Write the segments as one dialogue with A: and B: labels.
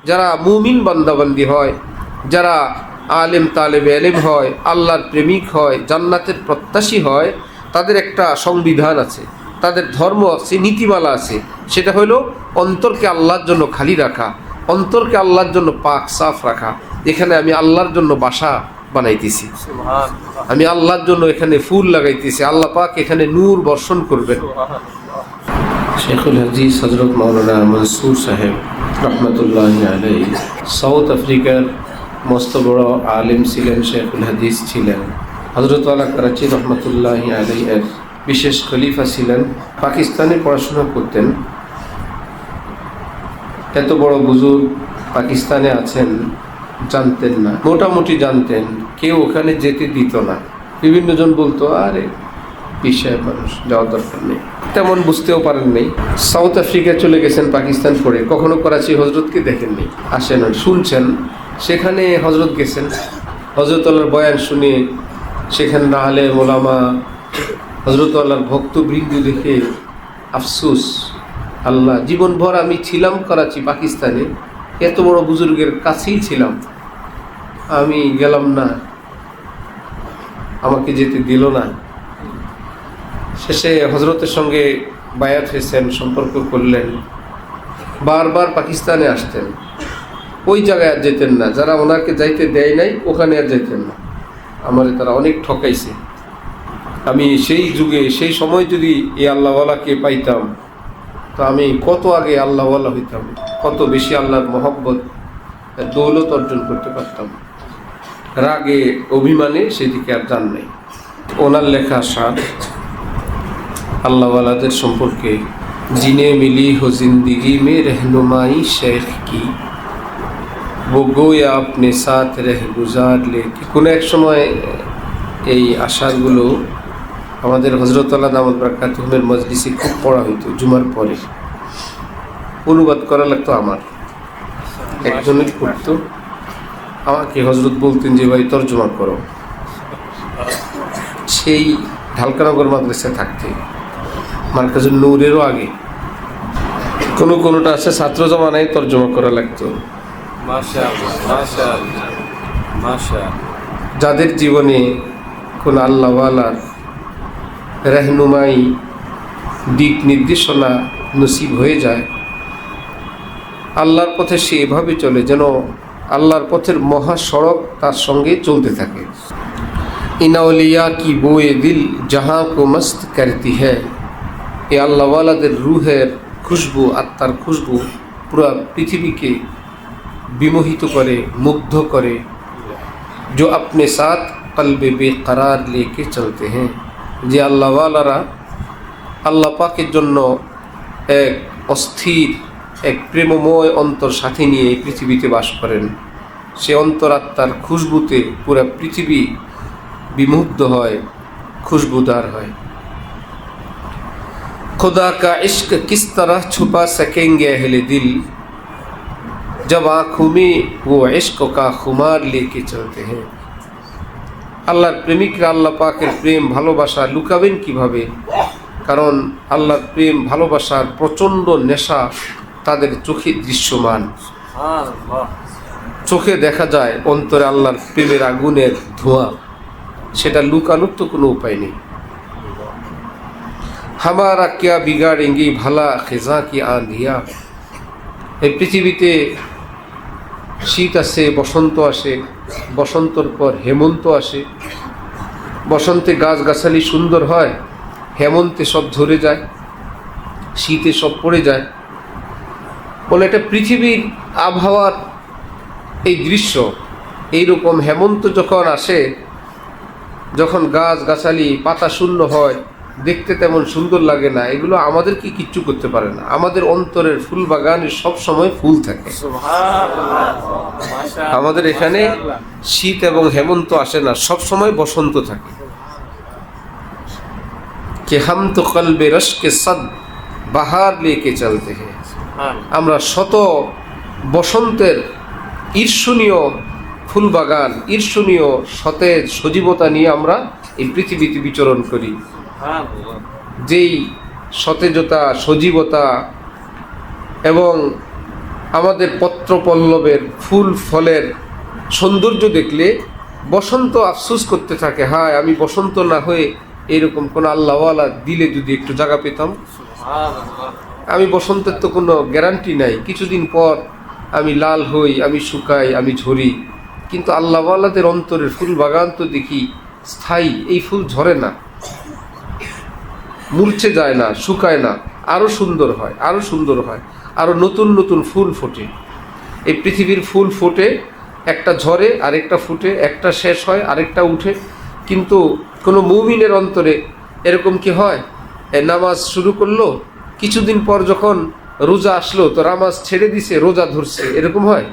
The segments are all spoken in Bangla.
A: যারা মুমিন বান্দাবান্দি হয়, যারা আলেম তালেবে এলেম হয়, আল্লাহর প্রেমিক হয়, জান্নাতের প্রত্যাশী হয়, তাদের একটা সংবিধান আছে, তাদের ধর্ম আছে, নীতিমালা আছে। সেটা হলো অন্তরকে আল্লাহর জন্য খালি রাখা, অন্তরকে আল্লাহর জন্য পাক সাফ রাখা। এখানে আমি আল্লাহর জন্য বাসা বানাইতেছি, আমি আল্লাহর জন্য এখানে ফুল লাগাইতেছি, আল্লাহ পাক এখানে নূর বর্ষণ করবেন। শেখুল হাদিস হযরত মাওলানা মনসুর সাহেব রহমতুল্লাহ আলাইহি সাউথ আফ্রিকার মস্ত বড় আলিম ছিলেন, শেখুল হাদিস ছিলেন। হযরত আলা করাচি রহমতুল্লাহ আলাইহি এর বিশেষ খলিফা ছিলেন। পাকিস্তানে পড়াশোনা করতেন। এত বড় বুজুর্গ পাকিস্তানে আছেন জানতেন না, মোটামুটি জানতেন, কেউ ওখানে যেতে দিত না। বিভিন্ন জন বলতো আরে বিষয় মানুষ, যাওয়ার দরকার নেই, তেমন বুঝতেও পারেন নাই। সাউথ আফ্রিকা চলে গেছেন পাকিস্তান পড়ে, কখনো করাচি হজরতকে দেখেননি, আসেন শুনছেন। সেখানে হজরত গেছেন, হজরত আল্লাহর বয়ান শুনে সেখানে না হলে মোলামা হজরত আল্লাহর ভক্তবৃন্দ দেখে আফসোস, আল্লাহ জীবনভর আমি ছিলাম করাচি পাকিস্তানে, এত বড় বুজুর্গের কাছেই ছিলাম, আমি গেলাম না, আমাকে যেতে দিল না। শেষে হজরতের সঙ্গে বায়াত হয়েছেন, সম্পর্ক করলেন, বারবার পাকিস্তানে আসতেন, ওই জায়গায় আর যেতেন না, যারা ওনাকে যাইতে দেয় নাই ওখানে আর যেতেন না। আমার তারা অনেক ঠকাইছে। আমি সেই যুগে সেই সময় যদি এই আল্লাহওয়ালাকে পাইতাম তো আমি কত আগে আল্লাহওয়ালা হইতাম, কত বেশি আল্লাহর মহব্বত দৌলত অর্জন করতে পারতাম। রাগে অভিমানে সেদিকে আর যান নাই। ওনার লেখা সার আল্লাহওয়ালাদের সম্পর্কে, জিনে মিলি হো জিন্দিগি মে रहनुमाई शेख की वो गोया अपने साथ रह गुजार ले। কোনো এক সময় এই আশারগুলো আমাদের হযরত আল্লাহ দামাত বারাকাতুহুমের মজলিসে খুব পড়া হইতো জুমার পরে, অনুবাদ করা লাগতো আমার, একজনের পড়তো, আমাকে হজরত বলতেন যে ভাই তর্জমা করো। সেই ঢালকানগর মাদ্রাসায় থাকতে মার্কাজুন নূরেরও আগে কোনোটা আছে ছাত্র জমানায় তর্জমা করা লাগতো। যাদের জীবনে কোন আল্লাহওয়ালার रहनुमाई দিক নির্দেশনা নসিব হয়ে যায়, আল্লাহর পথে সে এভাবে চলে যেন আল্লাহর পথের মহাসড়ক তার সঙ্গে চলতে থাকে। ইনাউলিয়া কি বোয়ে দিল জাহাঁ কো মস্ত করতি হ্যায়। এই আল্লাহওয়ালাদের রুহের খুশবু, আত্মার খুশবু পুরো পৃথিবীকে বিমোহিত করে, মুগ্ধ করে। जो अपने साथ कल्बे बेकरार लेके चलते हैं। যে আল্লাহওয়ালারা আল্লাহ পাকের জন্য এক অস্থির, এক প্রেমময় অন্তর সাথে নিয়ে এই পৃথিবীতে বাস করেন, সে অন্তরাত্মার খুশবুতে পুরা পৃথিবী বিমুগ্ধ হয়, খুশবুদার হয়। खुदा का इश्क किस तरह छुपा सकेंगे अहले दिल जब आँखों में वो इश्क का खुमार लेके चलते हैं। আল্লাহর প্রেমিকরা আল্লাহ পাকের প্রেম ভালোবাসা লুকাবেন কিভাবে? কারণ আল্লাহর প্রেম ভালোবাসার প্রচণ্ড নেশা তাদের চোখে দৃশ্যমান, চোখে দেখা যায়, অন্তরে আল্লাহর প্রেমের আগুনের ধোঁয়া, সেটা লুকানোর তো কোনো উপায় নেই। হামারা ক্যা বিগাড়েঙ্গি ভালা খেজা কি আঁধিয়া। এই পৃথিবীতে শীত আসে, বসন্ত আসে, বসন্তর পর হেমন্ত আসে, বসন্তে গাছগাছালি সুন্দর হয়, হেমন্তে সব ঝরে যায়, শীতে সব পড়ে যায়। বলে এটা পৃথিবীর আবহাওয়ার এই দৃশ্য। এইরকম হেমন্ত যখন আসে, যখন গাছগাছালি পাতা শূন্য হয়, দেখতে তেমন সুন্দর লাগে না, এগুলো আমাদের কি কিচ্ছু করতে পারে না। আমাদের অন্তরের ফুল বাগানে সব সময় ফুল থাকে। আমাদের এখানে শীত এবং হেমন্ত আসে না, সব সময় বসন্ত থাকে। কে হাম তো কলবে রশকে সদ বাহার লেকে চলতে হ্যাঁ। আমরা শত বসন্তের ঈর্ষণীয় ফুল বাগান, ঈর্ষণীয় সতেজ সজীবতা নিয়ে আমরা এই পৃথিবীতে বিচরণ করি। যেই সতেজতা, সজীবতা এবং আমাদের পত্র পল্লবের ফুল ফলের সৌন্দর্য দেখলে বসন্ত আফসোস করতে থাকে, হায় আমি বসন্ত না হয়ে এরকম কোন আল্লাহওয়ালা দিলে যদি একটু জায়গা পেতাম। আমি বসন্তের তো কোনো গ্যারান্টি নাই, কিছুদিন পর আমি লাল হই, আমি শুকাই, আমি ঝরি, কিন্তু আল্লাহওয়ালাদের অন্তরের ফুল বাগান তো দেখি স্থায়ী। এই ফুল ঝরে না, মূর্ছে যায় না, শুকায় না, আরও সুন্দর হয়, আরও সুন্দর হয়, আরও নতুন নতুন ফুল ফোটে। এই পৃথিবীর ফুল ফোটে, একটা ঝরে আরেকটা ফুটে, একটা শেষ হয় আরেকটা উঠে, কিন্তু কোনো মুমিনের অন্তরে এরকম কি হয়? নামাজ শুরু করলো, কিছুদিন পর যখন রোজা আসলো তো নামাজ ছেড়ে দিছে, রোজা ধরছে, এরকম হয়?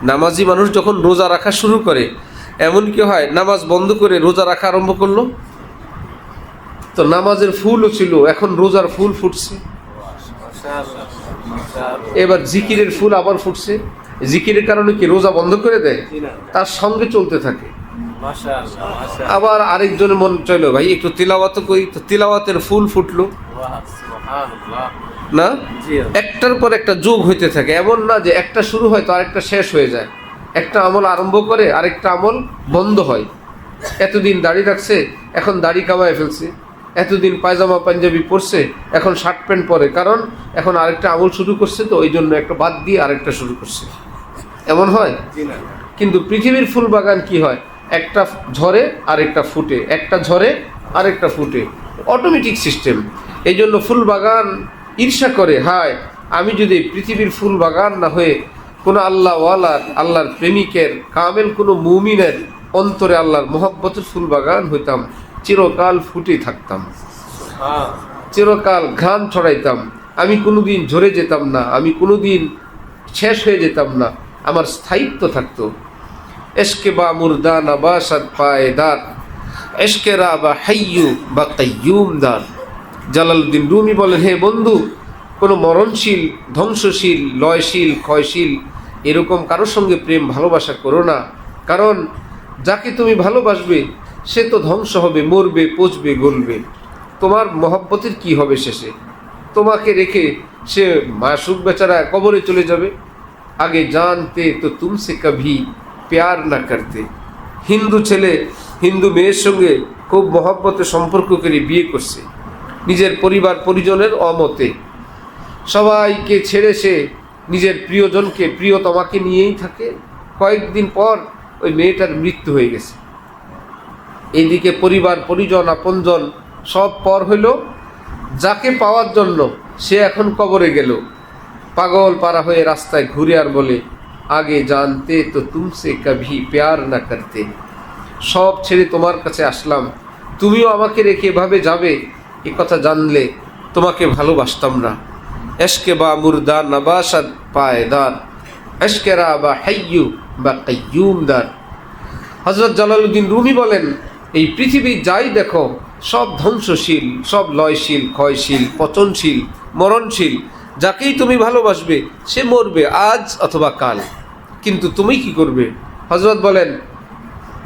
A: নামাজি মানুষ যখন রোজা রাখা শুরু করে এমন কি হয় নামাজ বন্ধ করে রোজা রাখা আরম্ভ করলো, তো নামাজের ফুলও ছিল, এখন রোজার ফুল ফুটছে। এবার জিকিরের ফুল আবার ফুটছে। জিকিরের কারণে কি রোজা বন্ধ করে দেয়? তার সঙ্গে চলতে থাকে। আবার আরেকজনের মন চাইলো ভাই একটু তিলাওয়াত করি, তো তিলাওয়াতের ফুল ফুটলো না। একটার পর একটা যোগ হইতে থাকে, এমন না যে একটা শুরু হয় তো আরেকটা শেষ হয়ে যায়। একটা আমল আরম্ভ করে আরেকটা আমল বন্ধ হয়। এতদিন দাড়ি রাখছে, এখন দাড়ি কামায় ফেলছে। এতদিন পায়জামা পাঞ্জাবি পরছে, এখন শার্ট প্যান্ট পরে, কারণ এখন আরেকটা আমল শুরু করছে, তো ওই জন্য একটা বাদ দিয়ে আরেকটা শুরু করছে। এমন হয়? কিন্তু পৃথিবীর ফুল বাগান কি হয়? একটা ঝরে আরেকটা ফুটে, একটা ঝরে আরেকটা ফুটে, অটোমেটিক সিস্টেম। এই জন্য ফুল বাগান ঈর্ষা করে, হায় আমি যদি পৃথিবীর ফুল বাগান না হয়ে কোনো আল্লাহওয়ালার, আল্লাহর প্রেমিকের, কামেল কোনো মুমিনের অন্তরে আল্লাহর মোহাব্বতের ফুল বাগান হইতাম, চিরকাল ফুটে থাকতাম, চিরকাল ঘ্রাণ ছড়াইতাম, আমি কোনোদিন ঝরে যেতাম না, আমি কোনোদিন শেষ হয়ে যেতাম না, আমার স্থায়িত্ব থাকতো। এশকে বা মুর্দা না বাসাদ পায়দার, এশকে রা বা হাইয়ু বা কাইয়ুমদার। জালালউদ্দিন রুমি বলেন, হে বন্ধু, কোনো মরণশীল, ধ্বংসশীল, লয়শীল, ক্ষয়শীল এরকম কারোর সঙ্গে প্রেম ভালোবাসা করো না, কারণ যাকে তুমি ভালোবাসবে সে তো ধ্বংস হবে, মরবে, পচবে, গলবে। তোমার মহব্বতের কি হবে শেষে? তোমাকে রেখে সে মাসুক বেচারা কবরে চলে যাবে। আগে জানতে তো তুমসে কভি প্যার না করতে। হিন্দু ছেলে হিন্দু মেয়ের সঙ্গে খুব মহব্বতে সম্পর্ক করে বিয়ে করছে, নিজের পরিবার পরিজনের অমতে, সবাইকে ছেড়ে সে নিজের প্রিয়জনকে, প্রিয়তমাকে নিয়েই থাকে। কয়েকদিন পর ওই মেয়েটার মৃত্যু হয়ে গেছে। এইদিকে পরিবার পরিজন আপনজন সব পর হইল, যাকে পাওয়ার জন্য সে এখন কবরে গেল। পাগল পারা হয়ে রাস্তায় ঘুরে আর বলে, আগে জানতে তো তুমসে কভি প্যার না করতে। সব ছেড়ে তোমার কাছে আসলাম, তুমিও আমাকে রেখে এভাবে যাবে, এ কথা জানলে তোমাকে ভালোবাসতাম না। এশকে বা মুর্দা নবাসাদ পায়দার, এশকেরা বা হাইয়ু বা কাইয়ুমদার। হযরত জালালউদ্দিন রুমি বলেন, এই পৃথিবী যাই দেখো সব ধ্বংসশীল, সব লয়শীল, ক্ষয়শীল, পচনশীল, মরণশীল। যাকেই তুমি ভালোবাসবে সে মরবে আজ অথবা কাল, কিন্তু তুমি কি করবে? হযরত বলেন,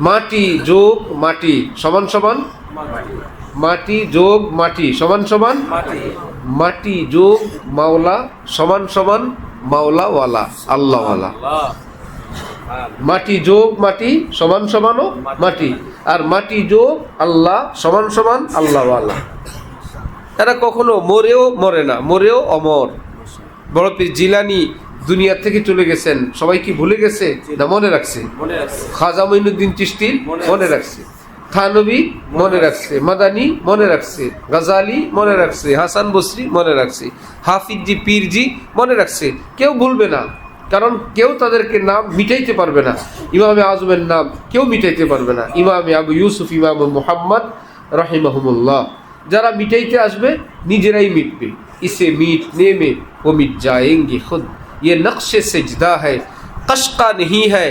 A: মাটি যোগ মাটি সমান সমান মাটি যোগ মাটি সমান সমান মাটি যোগ মাওলা সমান সমান মাওলাওয়ালা, আল্লাহওয়ালা। মাটি যোগ মাটি সমান সমানও মাটি, আর মাটি যোগ আল্লাহ সমান সমান আল্লাহওয়ালা। এরা কখনো মরেও মরে না, মরেও অমর। বড় পীর জিলানী দুনিয়া থেকে চলে গেছেন, সবাই কি ভুলে গেছে না মনে রাখছে? খাজা মঈনুদ্দিন চিশতি মনে রাখছে, থানবী মনে রাখছে, মাদানী মনে রাখছে, গাজালি মনে রাখছে, হাসান বসরি মনে রাখছে, হাফিজি পীরজি মনে রাখছে। কেউ ভুলবে না, কারণ কেউ তাদেরকে নাম মিটাইতে পারবে না। ইমামে আজমের নাম কেউ মিটাইতে পারবে না, ইমামে আবু ইউসুফ, ইমাম মুহাম্মদ রাহিমাহুমুল্লাহ। যারা মিটাইতে আসবে নিজেরাই মিটবে। ইসে মিটনে মে वो मिट जाएंगे खुद, ये नक्शे सेजदा है कशका नहीं है।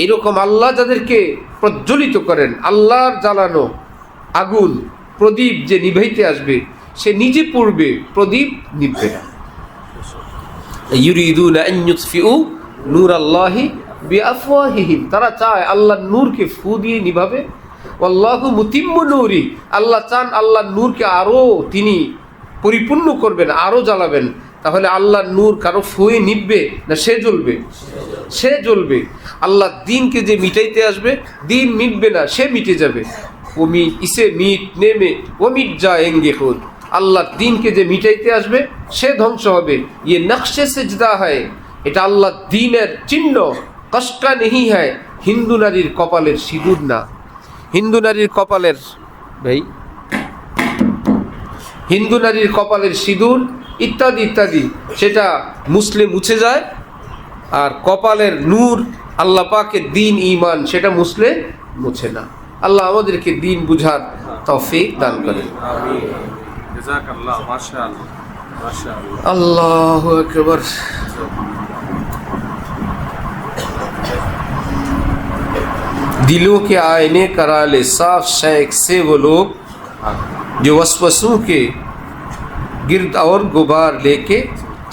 A: এইরকম আল্লাহ যাদেরকে প্রজ্বলিত করেন, আল্লাহর জ্বালানো আগুন প্রদীপ যে নিভাইতে আসবে সে নিজে পুড়বে, প্রদীপ নিভবে না। ইউরিদুনা আন ইউতফিউ নূরাল্লাহি বিআফওয়াহিহিম, তারা চায় আল্লাহর নূরকে ফু দিয়ে নিভাবে। ওয়াল্লাহু মুতিম্মু নূরি, আল্লাহ চান আল্লাহর নূরকে আরও তিনি পরিপূর্ণ করবেন, আরও জ্বালাবেন। তাহলে আল্লাহর নূর কারো ফুয়ে নিববে না সে জ্বলবে? সে জ্বলবে। আল্লাহ দিনকে যে মিটাইতে আসবে, দিন মিটবে না, সে মিটে যাবে। ইসে মিটনে মে ও মিট যায়েঙ্গে খুদ। আল্লাহর দিনকে যে মিটাইতে আসবে সে ধ্বংস হবে। ইয়ে নকশে সেজদা হয়, এটা আল্লাহর দিনের চিহ্ন। কষ্টা নেহি হয়, হিন্দু নারীর কপালের সিঁদুর না। হিন্দু নারীর কপালের হিন্দু নারীর কপালের সিঁদুর ইত্যাদি ইত্যাদি, সেটা মুছলে মুছে যায়। আর কপালের নূর আল্লাহ পাকের দিন ইমান, সেটা মুছলে মুছে না। আল্লাহ আমাদেরকে দিন বুঝার তৌফিক দান করেন। আল্লাহু আকবার। दिलों के आईने करा ले साफ शेख से वो लोग जो वसवसों के गिर्द और गुबार लेके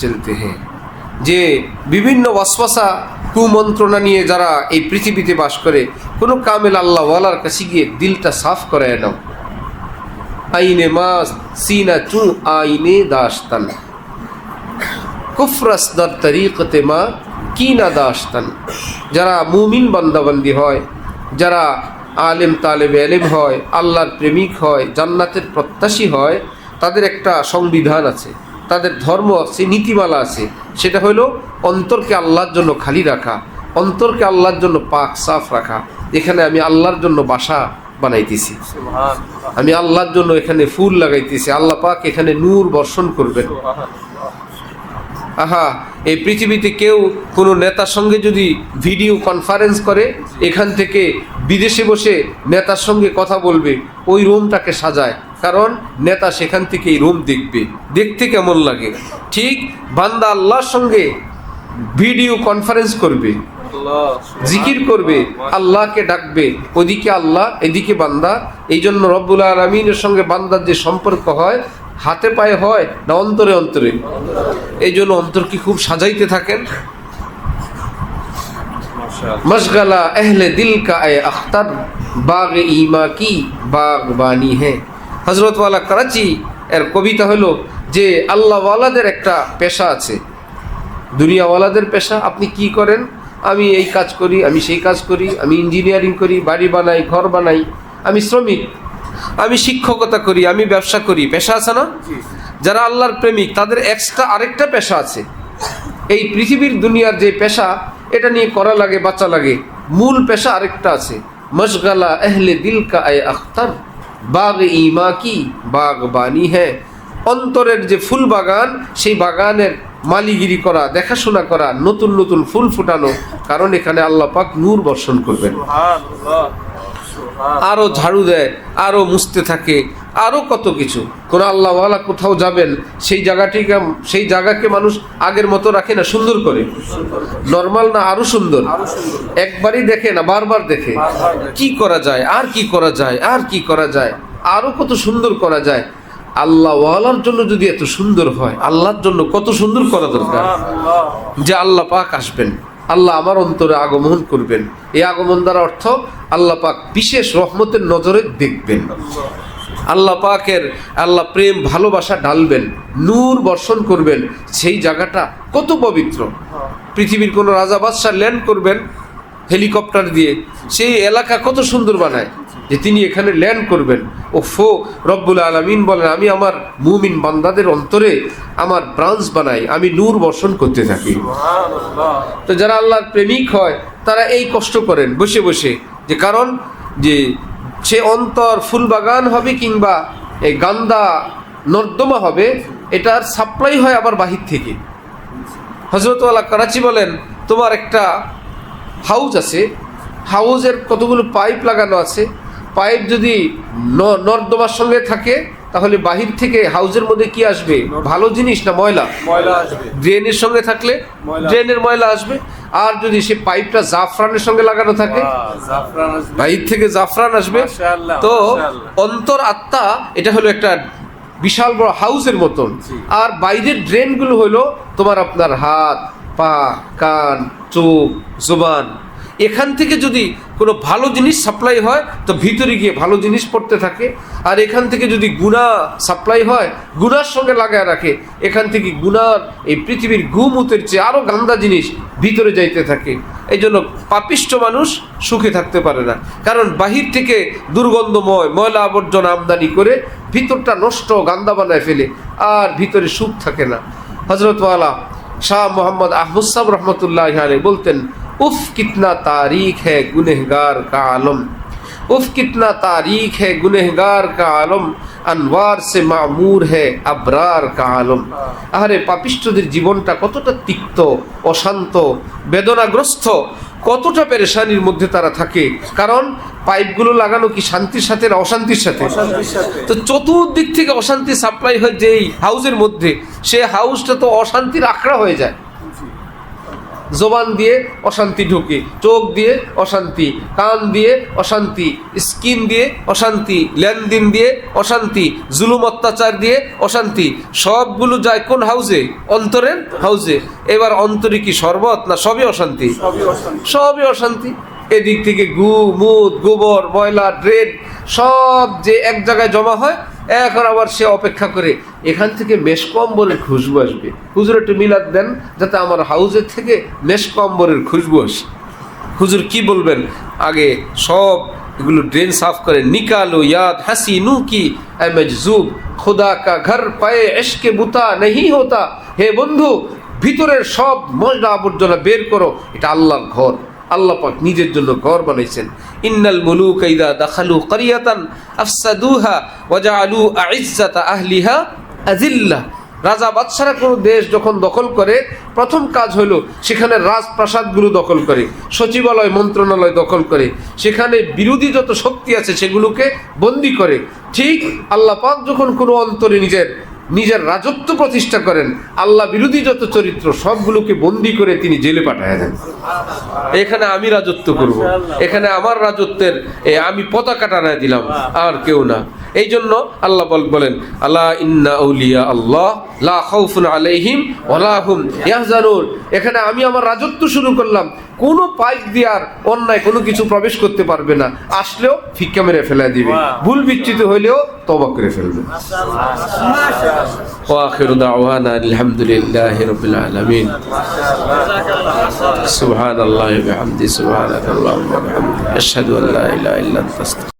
A: चलते हैं। যে বিভিন্ন ওয়াসওয়াসা কুমন্ত্রণা নিয়ে যারা এই পৃথিবীতে বাস করে, কোনো কামেল আল্লাহ ওয়ালার কাছে গিয়ে দিলটা সাফ করায় নাও। আইনে মাস সিনা চু আইনে দাস্তান কুফরাস দার তরিকতে মা কিনা দাস্তান। যারা মুমিন বান্দাবান্দি হয়, যারা আলেম তালেবে এলেম হয়, আল্লাহর প্রেমিক হয়, জান্নাতের প্রত্যাশী হয়, তাদের একটা সংবিধান আছে, তাদের ধর্ম আছে, নীতিমালা আছে। সেটা হলো অন্তরকে আল্লাহর জন্য খালি রাখা, অন্তরকে আল্লাহর জন্য পাক সাফ রাখা। এখানে আমি আল্লাহর জন্য বাসা বানাইতেছি, আমি আল্লাহর জন্য এখানে ফুল লাগাইতেছি, আল্লাহ পাক এখানে নূর বর্ষণ করবেন। আহা, এই পৃথিবীতে কেউ কোনো নেতার সঙ্গে যদি ভিডিও কনফারেন্স করে, এখান থেকে বিদেশে বসে নেতার সঙ্গে কথা বলবে, ওই রুমটাকে সাজায়, কারণ নেতা সেখান থেকে এই রুম দেখবে, দেখতে কেমন লাগে। ঠিক বান্দা আল্লাহর সঙ্গে ভিডিও কনফারেন্স করবে, জিকির করবে, আল্লাহকে ডাকবে, ওদিকে আল্লাহ এদিকে বান্দা। এই জন্য রব্বুল আলামিনের সঙ্গে বান্দার যে সম্পর্ক হয়, হাতে পায়ে হয় না অন্তরে অন্তরে? এই জন্য অন্তরকে খুব সাজাইতে থাকেন। মশগলা আহলে দিল কা এ আখতার বাগ ইমা কি বাগবানি হ্যাঁ। হযরত ওয়ালা করাচি এর কবিতা হলো যে আল্লাহওয়ালাদের একটা পেশা আছে, দুনিয়াওয়ালাদের পেশা। আপনি কি করেন? আমি এই কাজ করি, আমি সেই কাজ করি, আমি ইঞ্জিনিয়ারিং করি, বাড়ি বানাই, ঘর বানাই, আমি শ্রমিক, আমি শিক্ষকতা করি, আমি ব্যবসা করি। পেশা আছে না? যারা আল্লাহর প্রেমিক তাদের এক্সট্রা আরেকটা পেশা আছে। এই পৃথিবীর দুনিয়ার যে পেশা, এটা নিয়ে করা লাগে, বাঁচা লাগে। মূল পেশা আরেকটা আছে, মশগলা আহলে দিল কা এ আখতার বাগ ইমা কি বাগবানি হ্যাঁ। অন্তরের যে ফুল বাগান, সেই বাগানের মালিগিরি করা, দেখাশোনা করা, নতুন নতুন ফুল ফুটানো, কারণ এখানে আল্লাহ পাক নূর বর্ষণ করবেন। আরো ঝাড়ু দেয়, আরো মুছতে থাকে, আরো কত কিছু। কোন আল্লাহওয়ালা কোথাও যাবেন, সেই জায়গাকে মানুষ আগের মতো রাখে না, সুন্দর করে, নর্মাল না, আরো সুন্দর। একবারই দেখে না, বারবার দেখে কি করা যায়, আর কি করা যায়, আর কি করা যায়, আরো কত সুন্দর করা যায়। আল্লাহওয়ালার জন্য যদি এত সুন্দর হয়, আল্লাহর জন্য কত সুন্দর করা দরকার। যে আল্লাহ পাক আসবেন, আল্লাহ আমার অন্তরে আগমন করবেন। এই আগমন দ্বারা অর্থ আল্লাহ পাক বিশেষ রহমতের নজরে দেখবেন, আল্লাহ পাকের আল্লাহ প্রেম ভালোবাসা ঢালবেন, নূর বর্ষণ করবেন। সেই জায়গাটা কত পবিত্র। পৃথিবীর কোনো রাজা বাদশাহ ল্যান্ড করবেন হেলিকপ্টার দিয়ে, সেই এলাকা কত সুন্দর বানায় যে তিনি এখানে ল্যান্ড করবেন। ওফো, রব্বুল আলামিন বলেন, আমি আমার মুমিন বান্দাদের অন্তরে আমার ব্রাঞ্চ বানাই, আমি নূর বর্ষণ করতে থাকি। তো যারা আল্লাহর প্রেমিক হয়, তারা এই কষ্ট করেন বসে বসে, যে কারণ যে সে অন্তর ফুল বাগান হবে কিংবা এই গান্দা নর্দমা হবে, এটার সাপ্লাই হয় আবার বাহির থেকে। হযরত ওয়ালা করাচি বলেন, তোমার একটা হাউস আছে, হাউসের কতগুলো পাইপ লাগানো আছে, পাইপ যদি নর্দমার সঙ্গে থাকে, তাহলে বাহির থেকে হাউসের মধ্যে কি আসবে? ভালো জিনিস না ময়লা? আসবে। ড্রেনের সঙ্গে থাকলে ড্রেনের ময়লা আসবে। আর যদি সে পাইপটা জাফরানের সঙ্গে লাগানো থাকে, বাহির থেকে জাফরান আসবে। তো অন্তর আত্মা এটা হলো একটা বিশাল বড় হাউসের মতন। আর বাইরের ড্রেনগুলো হলো তোমার আপনার হাত, পা, কান, চোখ, জুবান। এখান থেকে যদি কোনো ভালো জিনিস সাপ্লাই হয় তো ভিতরে গিয়ে ভালো জিনিস পড়তে থাকে, আর এখান থেকে যদি গুনাহ সাপ্লাই হয় গুনার সঙ্গে লাগায় রাখে, এখান থেকে গুনার এই পৃথিবীর গুমুতের চেয়ে আরও গান্দা জিনিস ভিতরে যাইতে থাকে। এই জন্য পাপিষ্ঠ মানুষ সুখে থাকতে পারে না, কারণ বাহির থেকে দুর্গন্ধময় ময়লা আবর্জনা আমদানি করে ভিতরটা নষ্ট গান্দা বানায় ফেলে, আর ভিতরে সুখ থাকে না। হযরত ওয়ালা শাহ মোহাম্মদ আহমদ সাহেব রহমতুল্লাহ আলাইহি বলতেন, उफ कितना तारीख है गुनहगार का आलम, उफ कितना तारीख है गुनहगार का आलम, अनवार से मामूर है अबरार का आलम। আরে পাপিষ্ঠদের জীবনটা কতটা তিক্ত, অশান্ত, বেদনাগ্রস্ত, কতটা পেরেশানির মধ্যে তারা থাকে। কারণ পাইপগুলো লাগানো কি শান্তির সাথে না অশান্তির সাথে? তো চতুর্দিক থেকে অশান্তি সাপ্লাই হয় যেই হাউসের মধ্যে, সে হাউসটা তো অশান্তির আখড়া হয়ে যায়। জবান দিয়ে অশান্তি ঢোকে, চোখ দিয়ে অশান্তি, কান দিয়ে অশান্তি, স্কিন দিয়ে অশান্তি, লেনদেন দিয়ে অশান্তি, জুলুম অত্যাচার দিয়ে অশান্তি, সবগুলো যায় কোন হাউসে? অন্তরের হাউসে। এবার অন্তরে কি শরবত না সবই অশান্তি? সবই অশান্তি। এদিক থেকে গু মুদ গোবর ময়লা ড্রেন সব যে এক জায়গায় জমা হয়, এখন আবার সে অপেক্ষা করে এখান থেকে মেশকম্বরের খুশবু আসবে, হুজুর একটু মিলাদ দেন যাতে আমার হাউজের থেকে মেশকম্বরের খুশবু আসে। হুজুর কি বলবেন? আগে সব এগুলো ড্রেন সাফ করে, নিকালো ইয়াদ হাসি নু কি মজজুব, খুদা কা ঘর পায়ে ইশকে বুতা नहीं होता। হে বন্ধু, ভিতরের সব ময়লা আবর্জনা বের করো, এটা আল্লাহর ঘর। আল্লাহ পাক নিজের জন্য ঘর বানাইছেন। ইন্নাল মুলুকা ইযা দাখালু ক্বরিয়াতান আফসাদুহা ওয়া জাআলু আইজ্জাতা আহলিহা আযিল্লা। রাজা বাদশারা কোনো দেশ যখন দখল করে, প্রথম কাজ হলো সেখানে রাজপ্রাসাদগুলো দখল করে, সচিবালয় মন্ত্রণালয় দখল করে, সেখানে বিরোধী যত শক্তি আছে সেগুলোকে বন্দি করে। ঠিক আল্লাহ পাক যখন কোনো অন্তরে নিজের রাজত্ব প্রতিষ্ঠা করেন, আল্লাহ বিরোধী যত চরিত্র সবগুলোকে বন্দি করে তিনি জেলে পাঠায় দেন। এখানে আমি রাজত্ব করব, এখানে আমার রাজত্বের আমি পতাকা টানায় দিলাম, আর কেউ না। এই জন্য আল্লাহ বলেন, আল্লাহ ইন্না আউলিয়া আল্লাহ লা খাউফুন আলাইহিম ওয়ালা হুম ইয়াহজানুন। এখানে আমি আমার রাজত্ব শুরু করলাম, কোনো পাইপ দিয়ার অন্যায় কোনো কিছু প্রবেশ করতে পারবে না, আসলেও ফিক্কা মেরে ফেলা দিবে, ভুল বিচ্যুত হইলেও তওবা করে ফেলবে। ওয়া আখিরু দাওয়ানা আলহামদুলিল্লাহি রাব্বিল আলামিন। সুবহানাল্লাহি ওয়া বিহামদিহি সুবহানাকাল্লাহুম্মা ওয়া বিহামদিকা আশহাদু আল্লা ইলাহা ইল্লা আনতা